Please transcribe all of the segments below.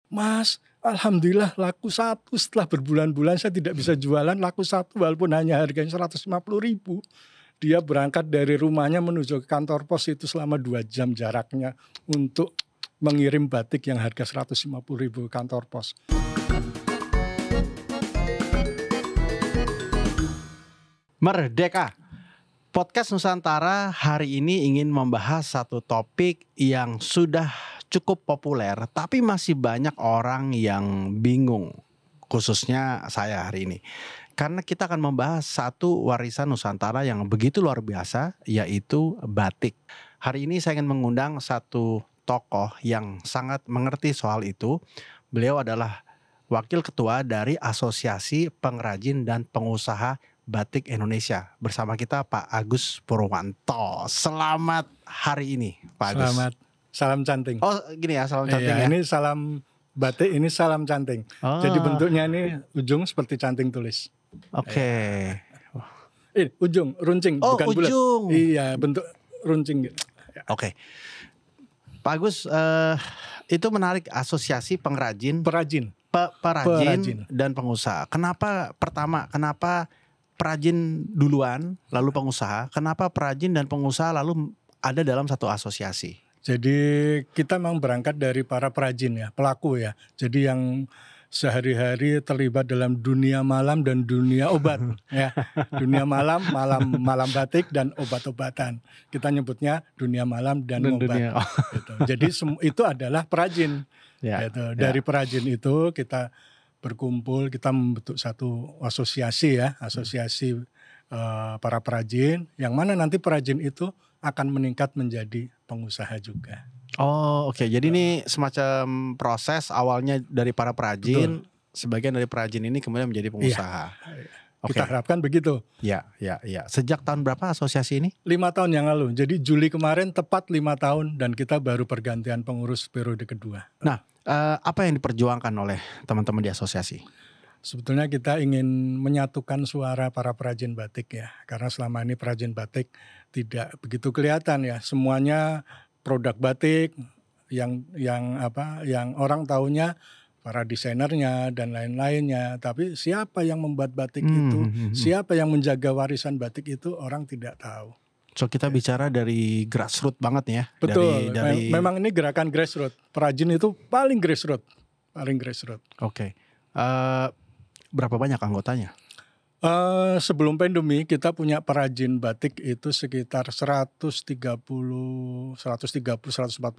Mas, alhamdulillah laku satu, setelah berbulan-bulan saya tidak bisa jualan, laku satu walaupun hanya harganya 150.000. Dia berangkat dari rumahnya menuju ke kantor pos itu selama 2 jam jaraknya untuk mengirim batik yang harga 150.000 ke kantor pos. Merdeka. Podcast Nusantara hari ini ingin membahas satu topik yang sudah cukup populer, tapi masih banyak orang yang bingung, khususnya saya hari ini. Karena kita akan membahas satu warisan Nusantara yang begitu luar biasa, yaitu batik. Hari ini saya ingin mengundang satu tokoh yang sangat mengerti soal itu. Beliau adalah Wakil Ketua dari Asosiasi Pengrajin dan Pengusaha Batik Indonesia. Bersama kita Pak Agus Purwanto. Selamat hari ini Pak Agus. Selamat. Salam canting. Oh gini ya, salam canting ya. Ini salam batik, ini salam canting. Jadi bentuknya ini ujung seperti canting tulis. Oke. Ujung, runcing, bukan bulat. Ujung. Iya, bentuk runcing gitu. Oke. Pak Agus, itu menarik, Asosiasi Pengrajin. Perajin Dan Pengusaha. Kenapa perajin duluan, lalu pengusaha? Kenapa perajin dan pengusaha lalu ada dalam satu asosiasi? Jadi kita memang berangkat dari para perajin ya, pelaku ya. Jadi yang sehari-hari terlibat dalam dunia malam dan dunia obat ya. Dunia malam batik dan obat-obatan. Kita nyebutnya dunia malam dan obat. Gitu. Jadi itu adalah perajin. Ya, gitu. Dari perajin itu kita berkumpul, kita membentuk satu asosiasi ya, asosiasi para perajin, yang mana nanti perajin itu akan meningkat menjadi pengusaha juga. Oh oke. Jadi ini semacam proses awalnya dari para perajin. Betul. Sebagian dari perajin ini kemudian menjadi pengusaha. Okay. Kita harapkan begitu. Ya. Sejak tahun berapa asosiasi ini? 5 tahun yang lalu. Jadi Juli kemarin tepat 5 tahun dan kita baru pergantian pengurus periode kedua. Nah, apa yang diperjuangkan oleh teman-teman di asosiasi? Sebetulnya kita ingin menyatukan suara para perajin batik ya. Karena selama ini perajin batik tidak begitu kelihatan ya. Semuanya produk batik yang orang taunya para desainernya dan lain-lainnya. Tapi siapa yang membuat batik itu, siapa yang menjaga warisan batik itu orang tidak tahu. So kita bicara dari grassroots banget ya. Betul. Memang ini gerakan grassroots. Perajin itu paling grassroots. Oke. Berapa banyak anggotanya? Sebelum pandemi kita punya perajin batik itu sekitar 140 140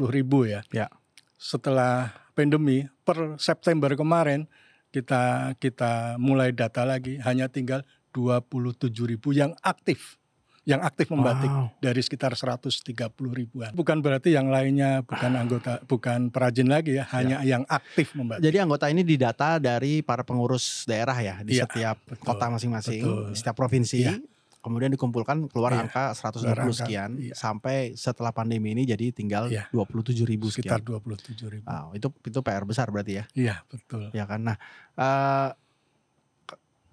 ribu ya. Setelah pandemi per September kemarin kita mulai data lagi, hanya tinggal 27 ribu yang aktif membatik. Wow. Dari sekitar 130 ribuan. Bukan berarti yang lainnya bukan anggota, bukan perajin lagi ya, hanya yang aktif membatik. Jadi anggota ini didata dari para pengurus daerah ya, di setiap kota masing-masing, setiap provinsi. Kemudian dikumpulkan keluar angka 120 sekian, sampai setelah pandemi ini jadi tinggal 27 ribu sekian. Sekitar 27 ribu. Wow, itu PR besar berarti ya? Iya, betul. Ya kan. Nah,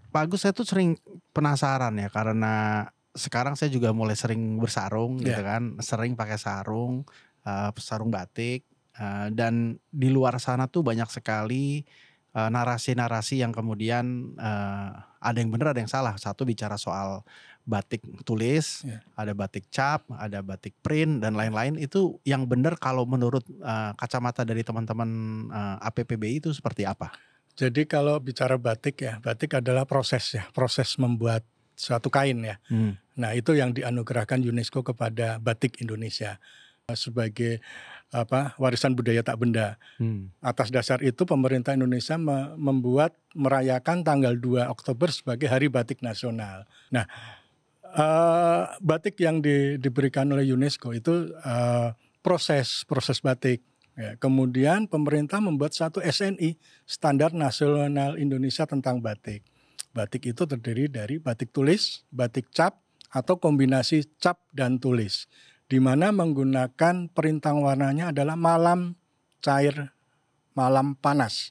Pak Agus, saya tuh sering penasaran ya, karena sekarang saya juga mulai sering bersarung gitu kan, sering pakai sarung batik, dan di luar sana tuh banyak sekali narasi-narasi yang kemudian ada yang benar ada yang salah. Satu bicara soal batik tulis, ada batik cap, ada batik print dan lain-lain. Itu yang benar kalau menurut kacamata dari teman-teman APPBI itu seperti apa? Jadi kalau bicara batik ya, batik adalah proses membuat suatu kain ya. Nah itu yang dianugerahkan UNESCO kepada batik Indonesia sebagai warisan budaya tak benda. Atas dasar itu pemerintah Indonesia merayakan tanggal 2 Oktober sebagai Hari Batik Nasional. Nah batik yang diberikan oleh UNESCO itu proses batik. Ya, kemudian pemerintah membuat satu SNI, Standar Nasional Indonesia tentang Batik. Batik itu terdiri dari batik tulis, batik cap, atau kombinasi cap dan tulis. Di mana menggunakan perintang warnanya adalah malam cair, malam panas.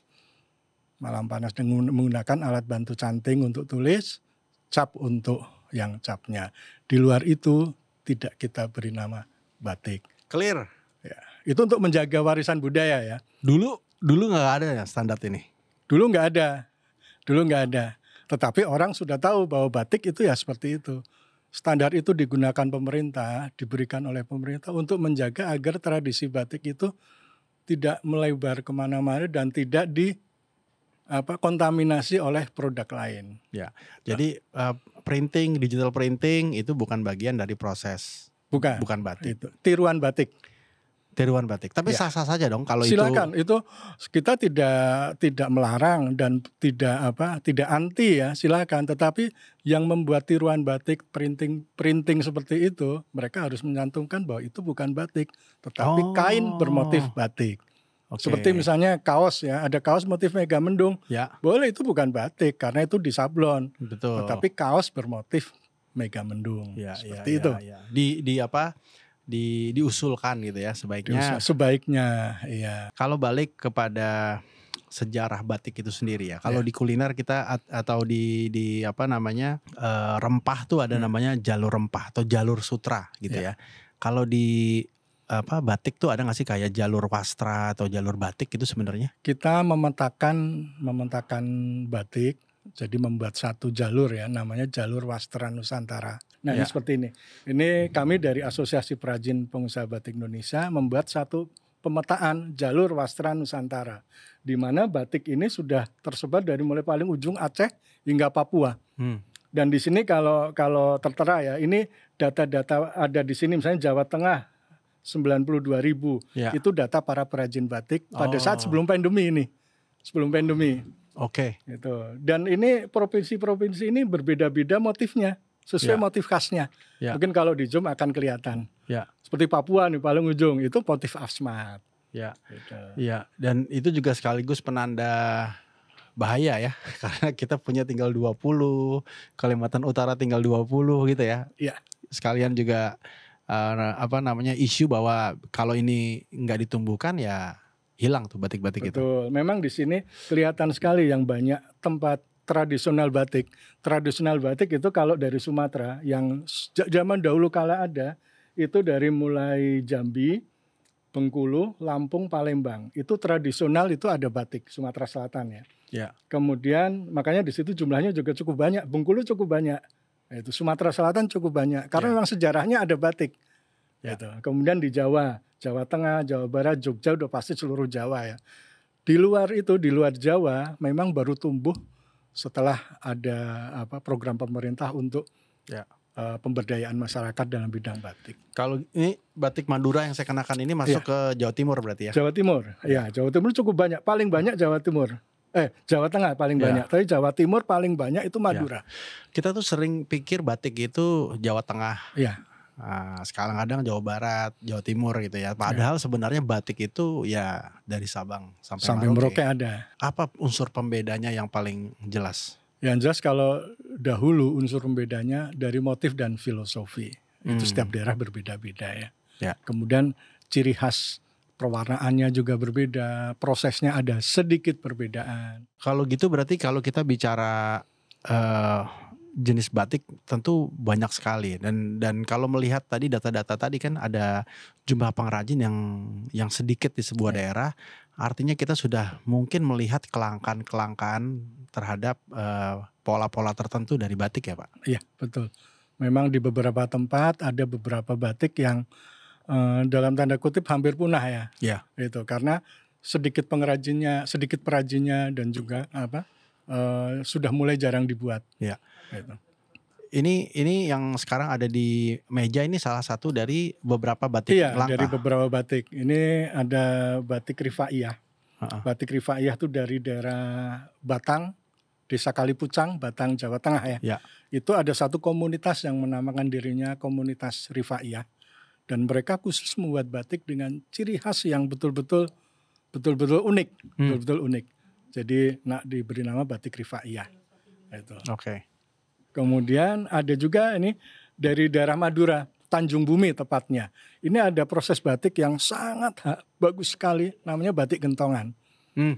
Malam panas dengan menggunakan alat bantu canting untuk tulis, cap untuk yang capnya. Di luar itu tidak kita beri nama batik. Clear. Ya, itu untuk menjaga warisan budaya ya. Dulu Dulu nggak ada ya standar ini. Dulu nggak ada. Tetapi orang sudah tahu bahwa batik itu ya seperti itu. Standar itu digunakan pemerintah, diberikan oleh pemerintah untuk menjaga agar tradisi batik itu tidak melebar kemana-mana dan tidak kontaminasi oleh produk lain. Ya, jadi printing, digital printing itu bukan bagian dari proses. Bukan batik. Itu tiruan batik. Tiruan batik. Tapi Ya. sah-sah saja dong kalau Silakan, itu kita tidak melarang dan tidak anti ya, silakan. Tetapi yang membuat tiruan batik printing seperti itu, mereka harus mencantumkan bahwa itu bukan batik, tetapi kain bermotif batik. Oke. Seperti misalnya kaos ya, ada kaos motif Megamendung. Ya, Boleh, itu bukan batik karena itu disablon. betul. Tetapi kaos bermotif Megamendung. Ya, Seperti itu. Ya. Diusulkan gitu ya sebaiknya. Sebaiknya, iya. Kalau balik kepada sejarah batik itu sendiri ya. Kalau di kuliner kita atau di rempah tuh ada namanya jalur rempah atau jalur sutra gitu ya. Kalau di batik tuh ada nggak sih kayak jalur wastra atau jalur batik itu sebenarnya? Kita memetakan batik, jadi membuat satu jalur ya, namanya jalur wastra Nusantara. Nah ini seperti ini. Ini kami dari Asosiasi Perajin Pengusaha Batik Indonesia membuat satu pemetaan jalur wastra Nusantara, di mana batik ini sudah tersebar dari mulai paling ujung Aceh hingga Papua. Dan di sini kalau tertera ya, ini data-data ada di sini, misalnya Jawa Tengah 92.000, itu data para perajin batik pada saat sebelum pandemi ini. Oke. Gitu. Dan ini provinsi-provinsi ini berbeda-beda motifnya, sesuai motif khasnya. Mungkin kalau di Zoom akan kelihatan. Seperti Papua nih paling ujung, itu motif Asmat. Gitu. Dan itu juga sekaligus penanda bahaya ya, karena kita punya tinggal 20, Kalimantan Utara tinggal 20 gitu ya. Sekalian juga isu bahwa kalau ini nggak ditumbuhkan ya hilang tuh batik-batik itu. Betul. Memang di sini kelihatan sekali yang banyak tempat tradisional batik. Tradisional batik itu kalau dari Sumatera yang zaman dahulu kala ada, itu dari mulai Jambi, Bengkulu, Lampung, Palembang. Itu tradisional, itu ada batik Sumatera Selatan ya. Kemudian makanya di situ jumlahnya juga cukup banyak. Bengkulu cukup banyak. Itu Sumatera Selatan cukup banyak karena memang sejarahnya ada batik. Gitu. Kemudian di Jawa Tengah, Jawa Barat, Jogja udah pasti seluruh Jawa ya. Di luar itu, di luar Jawa memang baru tumbuh setelah ada program pemerintah untuk pemberdayaan masyarakat dalam bidang batik. Kalau ini batik Madura yang saya kenakan ini masuk ke Jawa Timur berarti ya? Jawa Timur, Jawa Timur cukup banyak, paling banyak Jawa Timur. Jawa Tengah paling banyak, tapi Jawa Timur paling banyak itu Madura. Kita tuh sering pikir batik itu Jawa Tengah. Sekarang kadang Jawa Barat, Jawa Timur gitu ya. Padahal sebenarnya batik itu ya dari Sabang sampai Merauke ada. Apa unsur pembedanya yang paling jelas? Yang jelas kalau dahulu unsur pembedanya dari motif dan filosofi. Itu setiap daerah berbeda-beda ya. Kemudian ciri khas pewarnaannya juga berbeda, prosesnya ada sedikit perbedaan. Kalau gitu berarti kalau kita bicara jenis batik tentu banyak sekali dan kalau melihat tadi data-data tadi kan ada jumlah pengrajin yang sedikit di sebuah daerah, artinya kita sudah mungkin melihat kelangkaan terhadap pola-pola tertentu dari batik ya Pak? Iya betul, memang di beberapa tempat ada beberapa batik yang dalam tanda kutip hampir punah ya. Itu karena sedikit perajinnya dan juga sudah mulai jarang dibuat. Gitu. Ini yang sekarang ada di meja ini salah satu dari beberapa batik langka. Dari beberapa batik. Ini ada batik Rifaiyah. Batik Rifaiyah itu dari daerah Batang, Desa Kalipucang, Batang, Jawa Tengah ya. Itu ada satu komunitas yang menamakan dirinya komunitas Rifaiyah. Dan mereka khusus membuat batik dengan ciri khas yang betul-betul unik, betul-betul unik. Jadi diberi nama batik Rifaiyah. Itu. Kemudian ada juga ini dari daerah Madura, Tanjung Bumi tepatnya. Ini ada proses batik yang sangat bagus sekali, namanya batik gentongan.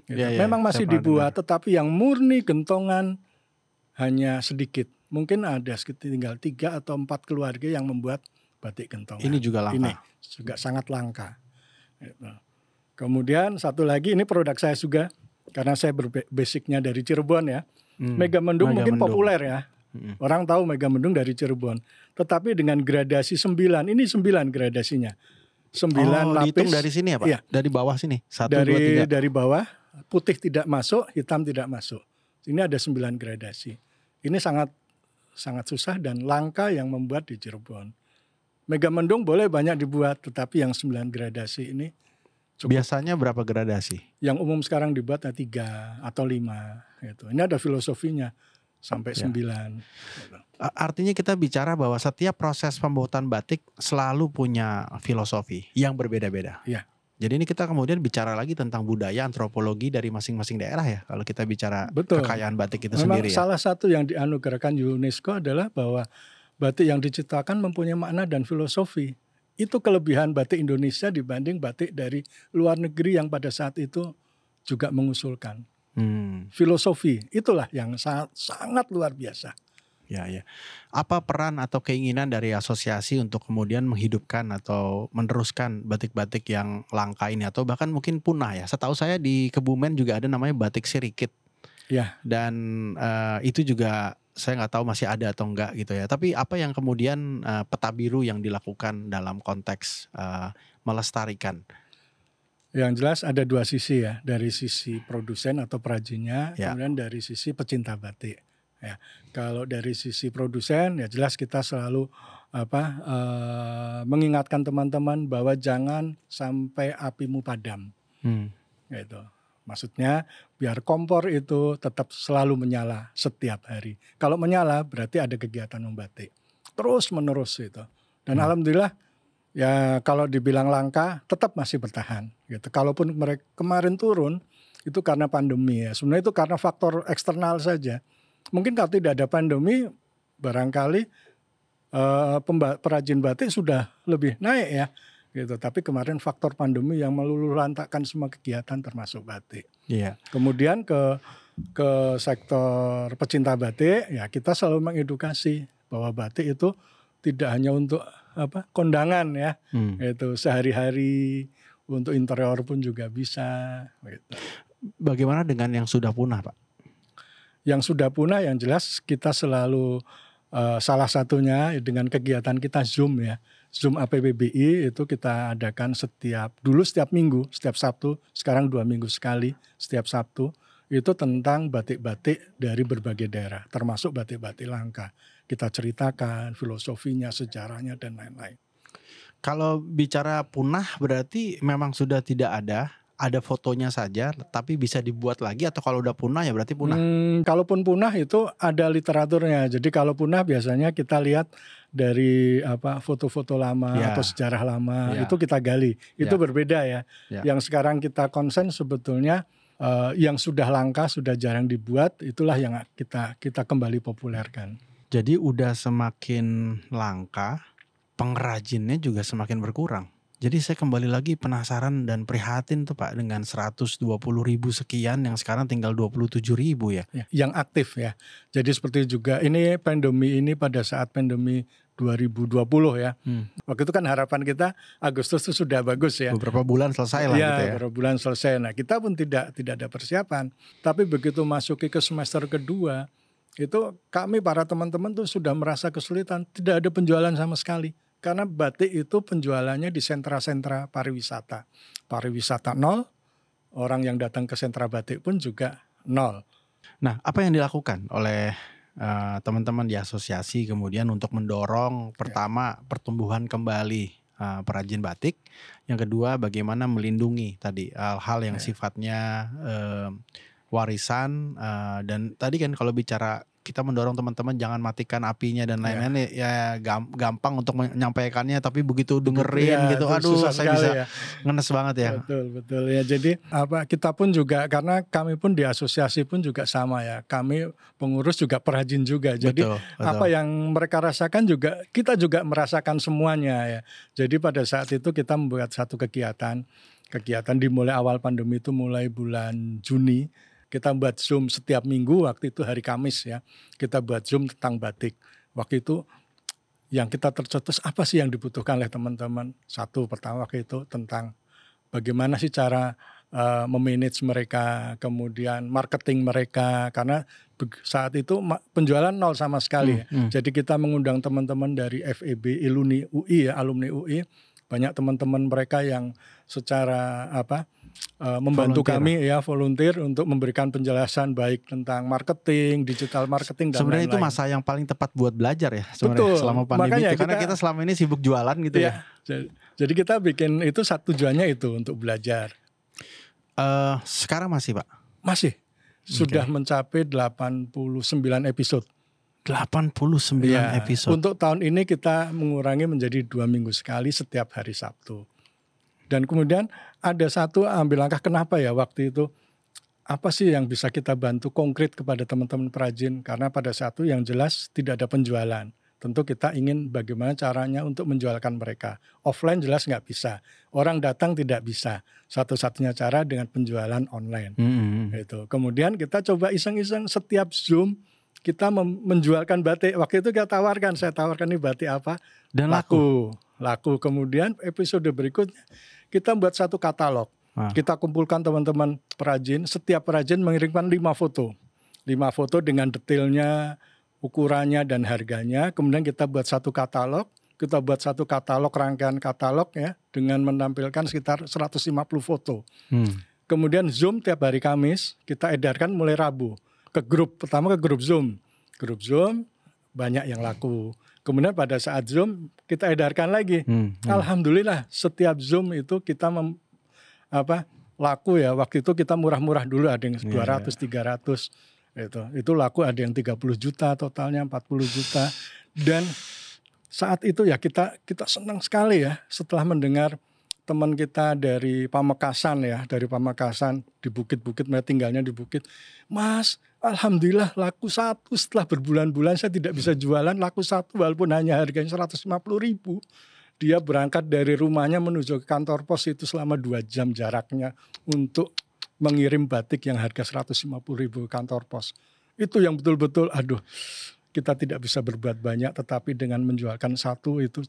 Memang masih dibuat, tetapi yang murni gentongan hanya sedikit. Mungkin ada tinggal 3 atau 4 keluarga yang membuat batik gentongan. Ini juga langka. Ini juga sangat langka. Kemudian satu lagi ini produk saya juga karena saya basicnya dari Cirebon ya. Megamendung mungkin populer ya. Orang tahu Megamendung dari Cirebon. Tetapi dengan gradasi 9, ini 9 gradasinya. 9 lapis. Dihitung dari sini ya Pak? Iya. Dari bawah sini? 1, 2, 3. Dari bawah, putih tidak masuk, hitam tidak masuk. Ini ada 9 gradasi. Ini sangat susah dan langka yang membuat di Cirebon. Megamendung boleh banyak dibuat, tetapi yang 9 gradasi ini cukup. Biasanya berapa gradasi? Yang umum sekarang dibuat 3 atau 5. Gitu. Ini ada filosofinya sampai 9. Artinya kita bicara bahwa setiap proses pembuatan batik selalu punya filosofi yang berbeda-beda. Ya. Jadi ini kita kemudian bicara lagi tentang budaya, antropologi dari masing-masing daerah ya. Kalau kita bicara kekayaan batik itu memang sendiri ya. Salah satu yang dianugerahkan UNESCO adalah bahwa batik yang diciptakan mempunyai makna dan filosofi. Itu kelebihan batik Indonesia dibanding batik dari luar negeri yang pada saat itu juga mengusulkan. Filosofi itulah yang sangat luar biasa. Ya. Apa peran atau keinginan dari asosiasi untuk kemudian menghidupkan atau meneruskan batik-batik yang langka ini atau bahkan mungkin punah ya? Setahu saya di Kebumen juga ada namanya batik sirikit. Ya. Dan itu juga saya nggak tahu masih ada atau enggak gitu ya. Tapi apa yang kemudian peta biru yang dilakukan dalam konteks melestarikan? Yang jelas ada 2 sisi ya, dari sisi produsen atau perajinnya, kemudian dari sisi pecinta batik. Ya, kalau dari sisi produsen ya jelas kita selalu mengingatkan teman-teman bahwa jangan sampai apimu padam. Gitu. Maksudnya biar kompor itu tetap selalu menyala setiap hari. Kalau menyala berarti ada kegiatan membatik terus menerus itu. Dan alhamdulillah ya kalau dibilang langka tetap masih bertahan. Gitu. Kalaupun mereka kemarin turun itu karena pandemi ya. Sebenarnya itu karena faktor eksternal saja. Mungkin kalau tidak ada pandemi, barangkali perajin batik sudah lebih naik ya, gitu. Tapi kemarin faktor pandemi yang meluluhlantakkan semua kegiatan termasuk batik. Iya. Kemudian ke sektor pecinta batik, ya kita selalu mengedukasi bahwa batik itu tidak hanya untuk kondangan ya, itu sehari-hari untuk interior pun juga bisa. Gitu. Bagaimana dengan yang sudah punah, Pak? Yang sudah punah yang jelas kita selalu salah satunya dengan kegiatan kita Zoom ya. Zoom APBBI itu kita adakan setiap minggu, setiap Sabtu, sekarang 2 minggu sekali, setiap Sabtu. Itu tentang batik-batik dari berbagai daerah, termasuk batik-batik langka. Kita ceritakan filosofinya, sejarahnya dan lain-lain. Kalau bicara punah berarti memang sudah tidak ada fotonya saja, tapi bisa dibuat lagi atau kalau udah punah ya berarti punah? Kalaupun punah itu ada literaturnya. Jadi kalau punah biasanya kita lihat dari foto-foto lama atau sejarah lama itu kita gali. Itu berbeda ya. Yang sekarang kita konsen sebetulnya yang sudah langka, sudah jarang dibuat, itulah yang kita kembali populerkan. Jadi udah semakin langka, pengrajinnya juga semakin berkurang. Jadi saya kembali lagi penasaran dan prihatin tuh Pak dengan 120.000 sekian yang sekarang tinggal 27.000 ya. Yang aktif ya. Jadi seperti juga ini pandemi ini pada saat pandemi 2020 ya. Waktu itu kan harapan kita Agustus itu sudah bagus ya. Beberapa bulan selesai lah gitu ya. Beberapa bulan selesai. Nah kita pun tidak ada persiapan. Tapi begitu masuk ke semester kedua itu kami para teman-teman tuh sudah merasa kesulitan. Tidak ada penjualan sama sekali. Karena batik itu penjualannya di sentra-sentra pariwisata. Pariwisata 0, orang yang datang ke sentra batik pun juga 0. Nah, apa yang dilakukan oleh teman-teman di asosiasi kemudian untuk mendorong pertama pertumbuhan kembali perajin batik, yang kedua bagaimana melindungi tadi hal-hal yang sifatnya warisan dan tadi kan kalau bicara kita mendorong teman-teman jangan matikan apinya dan lain-lain ya gampang untuk menyampaikannya tapi begitu dengerin gitu aduh saya bisa ngenes banget ya. Betul ya. Jadi kita pun juga karena kami pun di asosiasi pun juga sama ya. Kami pengurus juga perajin juga. Jadi betul. Apa yang mereka rasakan juga kita juga merasakan semuanya ya. Jadi pada saat itu kita membuat satu kegiatan dimulai awal pandemi itu mulai bulan Juni. Kita buat Zoom setiap minggu, waktu itu hari Kamis ya. Kita buat Zoom tentang batik. Waktu itu yang kita tercetus apa sih yang dibutuhkan oleh teman-teman. Satu pertama waktu itu tentang bagaimana sih cara memanage mereka, kemudian marketing mereka, karena saat itu penjualan nol sama sekali. Jadi kita mengundang teman-teman dari FEB Alumni UI ya, alumni UI, banyak teman-teman mereka yang secara membantu kami ya, volunteer untuk memberikan penjelasan baik tentang marketing, digital marketing dan sebenarnya lain-lain. Itu masa yang paling tepat buat belajar ya sebenarnya selama pandemi itu, karena kita selama ini sibuk jualan gitu ya. Jadi kita bikin itu tujuannya itu untuk belajar. Sekarang masih Pak? Masih. Sudah mencapai 89 episode. 89 episode. Untuk tahun ini kita mengurangi menjadi 2 minggu sekali setiap hari Sabtu. Dan kemudian ada satu ambil langkah, kenapa ya waktu itu, apa sih yang bisa kita bantu konkret kepada teman-teman perajin. Karena pada saat itu yang jelas tidak ada penjualan. Tentu kita ingin bagaimana caranya untuk menjualkan mereka. Offline jelas nggak bisa. Orang datang tidak bisa. Satu-satunya cara dengan penjualan online. Gitu. Kemudian kita coba iseng-iseng setiap Zoom kita menjualkan batik. Waktu itu saya tawarkan ini batik apa. Dan laku. Kemudian episode berikutnya kita buat satu katalog. Kita kumpulkan teman-teman perajin. Setiap perajin mengirimkan 5 foto. 5 foto dengan detailnya, ukurannya dan harganya. Kemudian kita buat satu katalog. Kita buat satu katalog, rangkaian katalog ya, dengan menampilkan sekitar 150 foto. Kemudian Zoom tiap hari Kamis kita edarkan mulai Rabu. Pertama ke grup Zoom. Grup Zoom banyak yang laku. Kemudian pada saat Zoom kita edarkan lagi. Alhamdulillah setiap Zoom itu kita laku ya. Waktu itu kita murah-murah dulu, ada yang 200, 300. Itu laku, ada yang 30 juta totalnya, 40 juta. Dan saat itu ya kita senang sekali ya setelah mendengar teman kita dari Pamekasan ya, di bukit-bukit, mereka tinggalnya di bukit. Mas, alhamdulillah laku 1 setelah berbulan-bulan saya tidak bisa jualan, laku 1 walaupun hanya harganya 150.000. Dia berangkat dari rumahnya menuju ke kantor pos itu selama 2 jam jaraknya untuk mengirim batik yang harga 150.000 ke kantor pos. Itu yang betul-betul kita tidak bisa berbuat banyak, tetapi dengan menjualkan itu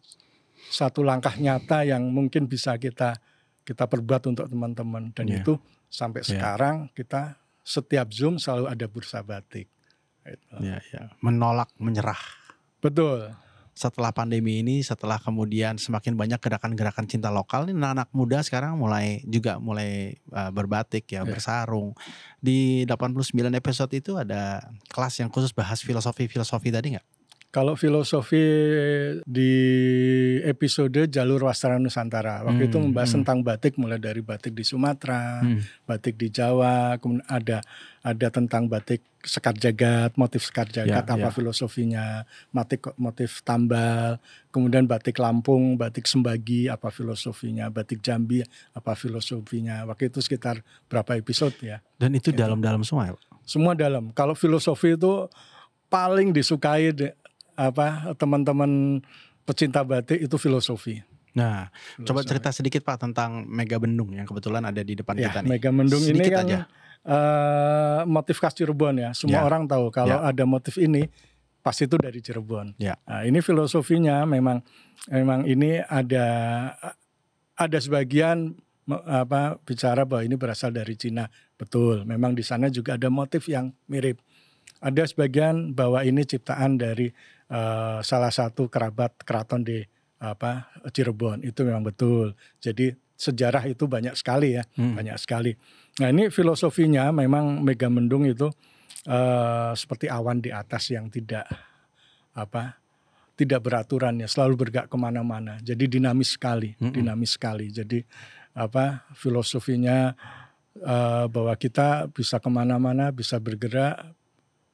satu langkah nyata yang mungkin bisa kita perbuat untuk teman-teman. Dan itu sampai sekarang kita setiap Zoom selalu ada bursa batik. Menolak menyerah. Betul. Setelah pandemi ini, setelah kemudian semakin banyak gerakan-gerakan cinta lokal, ini anak-anak muda sekarang mulai berbatik ya, bersarung. Di 89 episode itu ada kelas yang khusus bahas filosofi tadi nggak? Kalau filosofi di episode Jalur Wastara Nusantara, waktu itu membahas tentang batik, mulai dari batik di Sumatera, batik di Jawa, kemudian ada tentang batik sekar jagat, motif sekar jagat, filosofinya, motif tambal, kemudian batik Lampung, batik Sembagi, apa filosofinya, batik Jambi, apa filosofinya. Waktu itu sekitar berapa episode ya. Dan itu dalam-dalam semua ya Pak? Semua dalam. Kalau filosofi itu paling disukai teman-teman pecinta batik itu filosofi. Nah, coba cerita sedikit Pak tentang Mega Bendung yang kebetulan ada di depan kita nih. Mega Bendung sedikit ini kan aja. Motif khas Cirebon ya. Semua orang tahu kalau ada motif ini pasti itu dari Cirebon. Nah, ini filosofinya memang ini ada sebagian bicara bahwa ini berasal dari Cina. Betul, memang di sana juga ada motif yang mirip. Ada sebagian bahwa ini ciptaan dari salah satu kerabat keraton di Cirebon. Itu memang betul. Jadi sejarah itu banyak sekali ya, banyak sekali. Nah, ini filosofinya memang Mega Mendung itu seperti awan di atas yang tidak beraturan ya, selalu bergerak kemana-mana. Jadi dinamis sekali. Jadi filosofinya bahwa kita bisa kemana-mana, bisa bergerak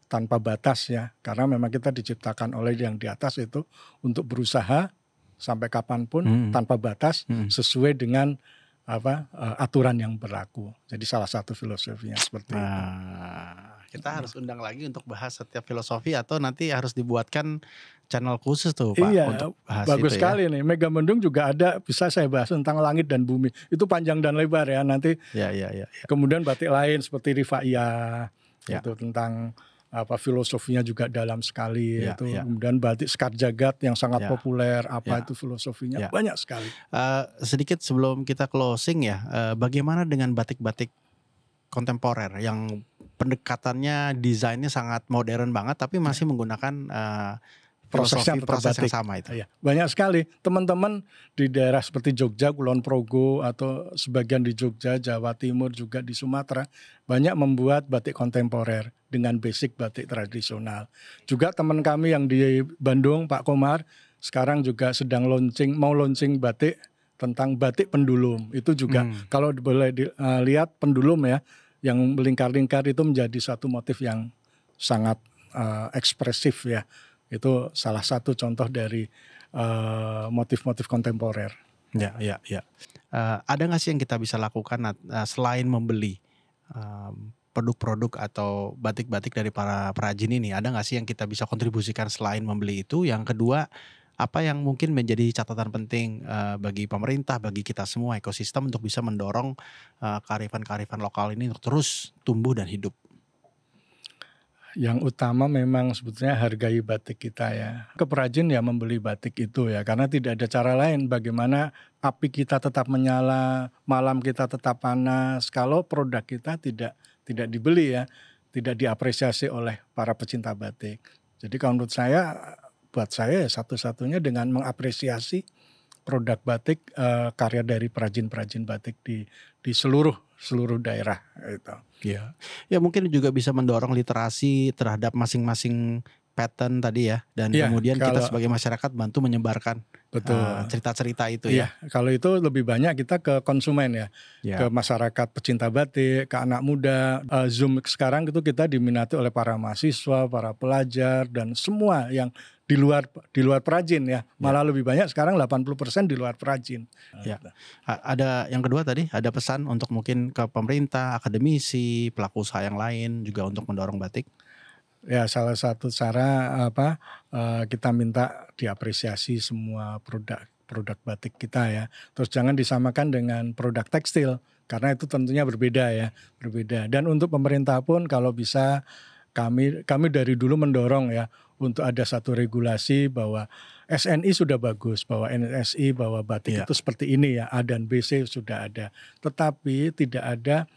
tanpa batas ya, karena memang kita diciptakan oleh yang di atas itu untuk berusaha sampai kapanpun tanpa batas sesuai dengan aturan yang berlaku. Jadi salah satu filosofinya seperti itu. Kita harus undang lagi untuk bahas setiap filosofi, atau nanti harus dibuatkan channel khusus tuh Pak untuk bahas bagus itu sekali nih. Mega Mendung juga ada, bisa saya bahas tentang langit dan bumi. Itu panjang dan lebar ya nanti. Ya. Kemudian batik lain seperti Rifaiyah itu tentang filosofinya juga dalam sekali Ya, itu. ya. Kemudian batik Sekar Jagad yang sangat Ya. populer, Ya. itu filosofinya Ya. banyak sekali. Sedikit sebelum kita closing ya, bagaimana dengan batik-batik kontemporer yang pendekatannya desainnya sangat modern banget tapi masih menggunakan Prosesnya tetap proses yang batik. sama itu. Iya, banyak sekali teman-teman di daerah seperti Jogja, Kulon Progo atau sebagian di Jogja, Jawa Timur juga di Sumatera banyak membuat batik kontemporer dengan basic batik tradisional. Juga teman kami yang di Bandung, Pak Komar, sekarang juga sedang mau launching batik tentang batik pendulum. Itu juga kalau boleh lihat pendulum ya, yang melingkar-lingkar itu menjadi satu motif yang sangat ekspresif ya. Itu salah satu contoh dari motif-motif kontemporer. Ya. Ada nggak sih yang kita bisa lakukan selain membeli produk-produk atau batik-batik dari para perajin ini? Ada nggak sih yang kita bisa kontribusikan selain membeli itu? Yang kedua, apa yang mungkin menjadi catatan penting bagi pemerintah, bagi kita semua ekosistem untuk bisa mendorong kearifan-kearifan lokal ini untuk terus tumbuh dan hidup? Yang utama memang sebetulnya hargai batik kita ya. Ke perajin ya membeli batik itu ya, karena tidak ada cara lain bagaimana api kita tetap menyala, malam kita tetap panas kalau produk kita tidak dibeli ya, tidak diapresiasi oleh para pecinta batik. Jadi kalau menurut saya, buat saya ya satu-satunya dengan mengapresiasi produk batik, karya dari perajin-perajin batik di seluruh daerah gitu. Ya mungkin juga bisa mendorong literasi terhadap masing-masing pattern tadi ya, dan kemudian kita sebagai masyarakat bantu menyebarkan cerita-cerita itu ya. Kalau itu lebih banyak kita ke konsumen ya, ke masyarakat pecinta batik, ke anak muda. Zoom sekarang itu kita diminati oleh para mahasiswa, para pelajar dan semua yang di luar perajin ya. Malah lebih banyak sekarang 80% di luar perajin. Ya. Ada yang kedua tadi, ada pesan untuk mungkin ke pemerintah, akademisi, pelaku usaha yang lain juga untuk mendorong batik. Ya, salah satu cara kita minta diapresiasi semua produk batik kita ya. Terus jangan disamakan dengan produk tekstil karena itu tentunya berbeda. Dan untuk pemerintah pun kalau bisa kami dari dulu mendorong ya untuk ada satu regulasi bahwa SNI sudah bagus, bahwa NSI, bahwa batik itu seperti ini ya, A dan BC sudah ada. Tetapi tidak ada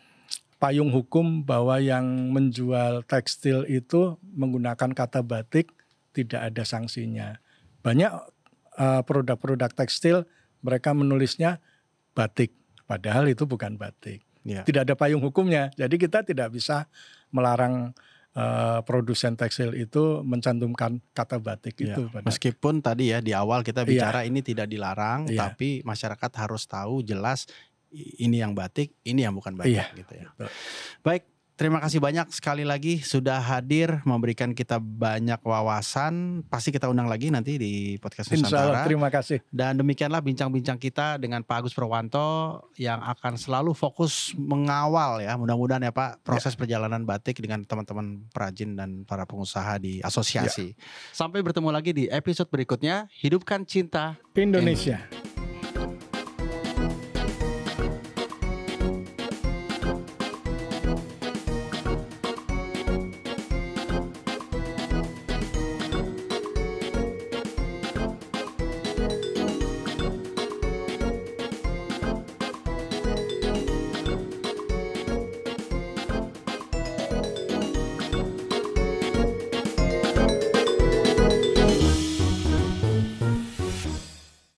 payung hukum bahwa yang menjual tekstil itu menggunakan kata batik tidak ada sanksinya. Banyak produk-produk tekstil mereka menulisnya batik, padahal itu bukan batik. Tidak ada payung hukumnya, jadi kita tidak bisa melarang produsen tekstil itu mencantumkan kata batik itu. Meskipun tadi ya di awal kita bicara ini tidak dilarang, tapi masyarakat harus tahu jelas ini yang batik, ini yang bukan batik gitu ya. Baik, terima kasih banyak sekali lagi sudah hadir memberikan kita banyak wawasan. Pasti kita undang lagi nanti di podcast Nusantara. Insyaallah, terima kasih. Dan demikianlah bincang-bincang kita dengan Pak Agus Purwanto yang akan selalu fokus mengawal ya, mudah-mudahan ya Pak, proses perjalanan batik dengan teman-teman perajin dan para pengusaha di asosiasi. Sampai bertemu lagi di episode berikutnya. Hidupkan cinta Indonesia.